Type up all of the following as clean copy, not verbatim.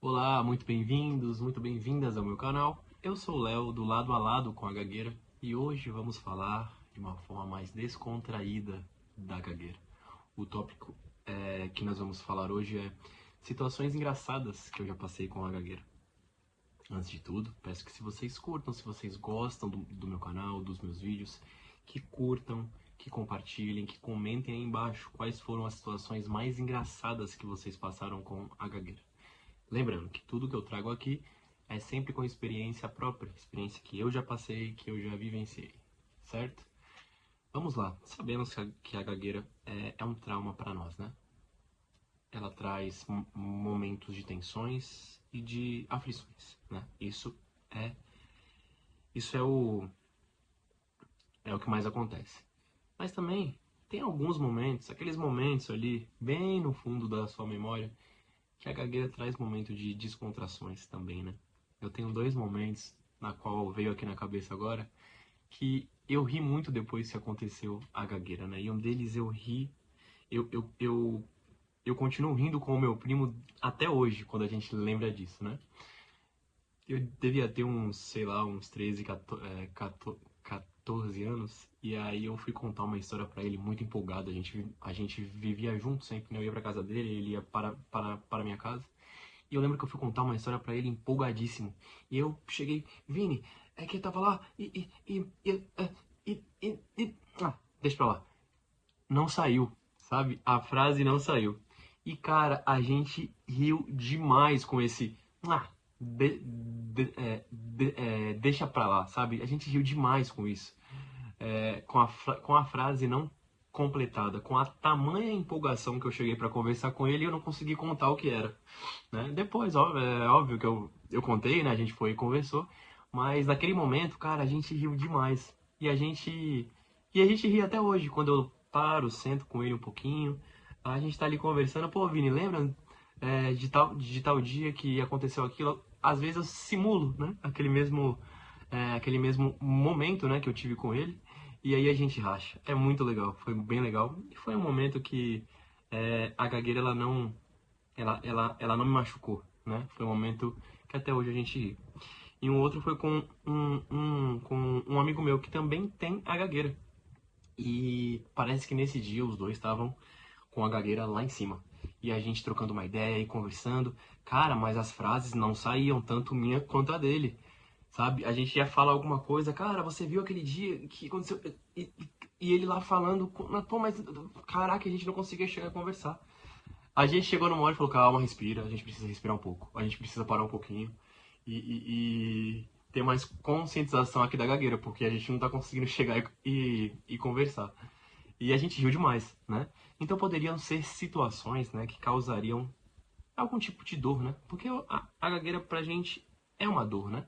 Olá, muito bem-vindos, muito bem-vindas ao meu canal. Eu sou o Léo, do Lado a Lado com a Gagueira, e hoje vamos falar de uma forma mais descontraída da gagueira. O tópico que nós vamos falar hoje é situações engraçadas que eu já passei com a gagueira. Antes de tudo, peço que se vocês curtam, se vocês gostam do meu canal, dos meus vídeos, que curtam, que compartilhem, que comentem aí embaixo quais foram as situações mais engraçadas que vocês passaram com a gagueira. Lembrando que tudo que eu trago aqui é sempre com experiência própria, experiência que eu já passei, que eu já vivenciei, certo? Vamos lá, sabemos que a gagueira é um trauma para nós, né? Ela traz momentos de tensões e de aflições, né? É, isso é o que mais acontece. Mas também tem alguns momentos, aqueles momentos ali, bem no fundo da sua memória, que a gagueira traz momento de descontrações também, né? Eu tenho dois momentos na qual veio aqui na cabeça agora que eu ri muito depois que aconteceu a gagueira, né? E um deles eu ri, eu continuo rindo com o meu primo até hoje, quando a gente lembra disso, né? Eu devia ter uns, sei lá, uns 13, 14 anos, e aí eu fui contar uma história pra ele muito empolgado. A gente vivia junto sempre, né? Eu ia pra casa dele, ele ia para minha casa. E eu lembro que eu fui contar uma história pra ele empolgadíssimo. E eu cheguei, Vini, é que eu tava lá deixa pra lá. Não saiu, sabe? A frase não saiu. E cara, a gente riu demais com esse. Ah, deixa pra lá, sabe? A gente riu demais com isso. Com a frase não completada, com a tamanha empolgação que eu cheguei pra conversar com ele, eu não consegui contar o que era, né? Depois, é óbvio que eu contei, né? A gente foi e conversou, mas naquele momento, cara, a gente riu demais. E a gente ri até hoje, quando eu paro, sento com ele um pouquinho, a gente tá ali conversando, pô, Vini, lembra de tal dia que aconteceu aquilo? Às vezes eu simulo, né? Aquele mesmo momento, né, que eu tive com ele, e aí a gente racha. É muito legal, foi bem legal. E foi um momento que a gagueira, ela não me machucou, né? Foi um momento que até hoje a gente ri. E um outro foi com um amigo meu que também tem a gagueira. E parece que nesse dia os dois estavam com a gagueira lá em cima. E a gente trocando uma ideia e conversando. Cara, mas as frases não saíam, tanto minha quanto a dele. Sabe? A gente ia falar alguma coisa, cara, você viu aquele dia que aconteceu. E ele lá falando, pô, mas caraca, a gente não conseguia chegar a conversar. A gente chegou numa hora e falou, calma, respira, a gente precisa respirar um pouco, a gente precisa parar um pouquinho e ter mais conscientização aqui da gagueira, porque a gente não tá conseguindo chegar e conversar. E a gente riu demais, né? Então poderiam ser situações, né, que causariam algum tipo de dor, né? Porque a gagueira pra gente é uma dor, né?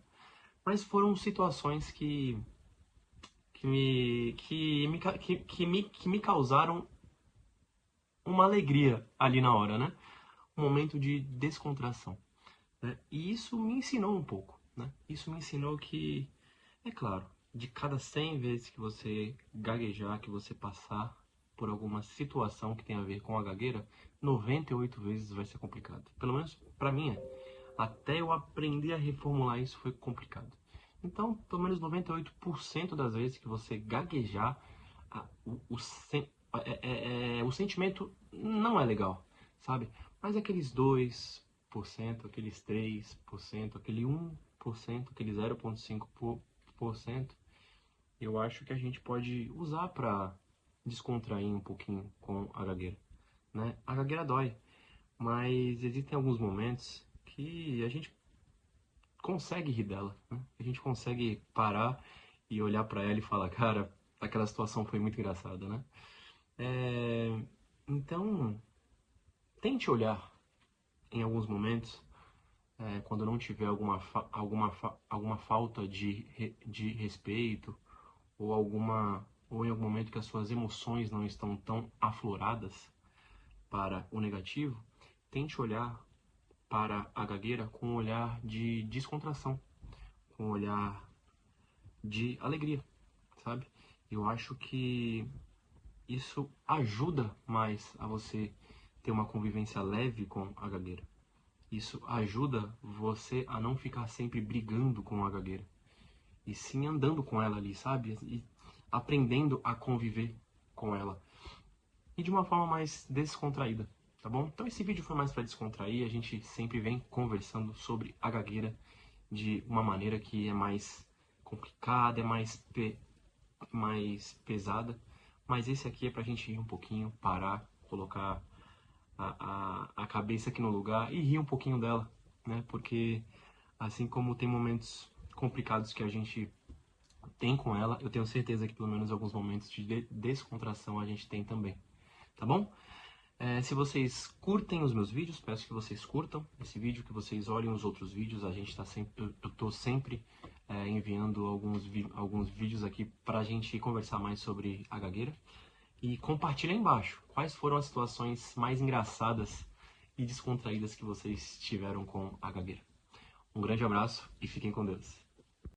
Mas foram situações que me causaram uma alegria ali na hora, né? Um momento de descontração, né? E isso me ensinou um pouco, né? Isso me ensinou que, é claro, de cada 100 vezes que você gaguejar, que você passar por alguma situação que tem a ver com a gagueira, 98 vezes vai ser complicado. Pelo menos pra mim é. Até eu aprender a reformular isso foi complicado. Então, pelo menos 98% das vezes que você gaguejar, o sentimento não é legal, sabe? Mas aqueles 2%, aqueles 3%, aquele 1%, aquele 0,5%, eu acho que a gente pode usar para descontrair um pouquinho com a gagueira, né? A gagueira dói, mas existem alguns momentos que a gente consegue rir dela, né? A gente consegue parar e olhar para ela e falar, cara, aquela situação foi muito engraçada, né? É, Então, tente olhar em alguns momentos, quando não tiver alguma falta de respeito ou em algum momento que as suas emoções não estão tão afloradas para o negativo, tente olhar para a gagueira com um olhar de descontração, com um olhar de alegria, sabe? Eu acho que isso ajuda mais a você ter uma convivência leve com a gagueira. Isso ajuda você a não ficar sempre brigando com a gagueira, e sim andando com ela ali, sabe? E aprendendo a conviver com ela. E de uma forma mais descontraída, tá bom? Então esse vídeo foi mais para descontrair, a gente sempre vem conversando sobre a gagueira de uma maneira que é mais complicada, é mais pesada, mas esse aqui é pra gente ir um pouquinho, parar, colocar a cabeça aqui no lugar e rir um pouquinho dela, né? Porque assim como tem momentos complicados que a gente tem com ela, eu tenho certeza que pelo menos alguns momentos de descontração a gente tem também, tá bom? Se vocês curtem os meus vídeos, peço que vocês curtam esse vídeo, que vocês olhem os outros vídeos. A gente tá sempre, eu tô sempre enviando alguns vídeos aqui pra gente conversar mais sobre a gagueira. E compartilha aí embaixo quais foram as situações mais engraçadas e descontraídas que vocês tiveram com a gagueira. Um grande abraço e fiquem com Deus.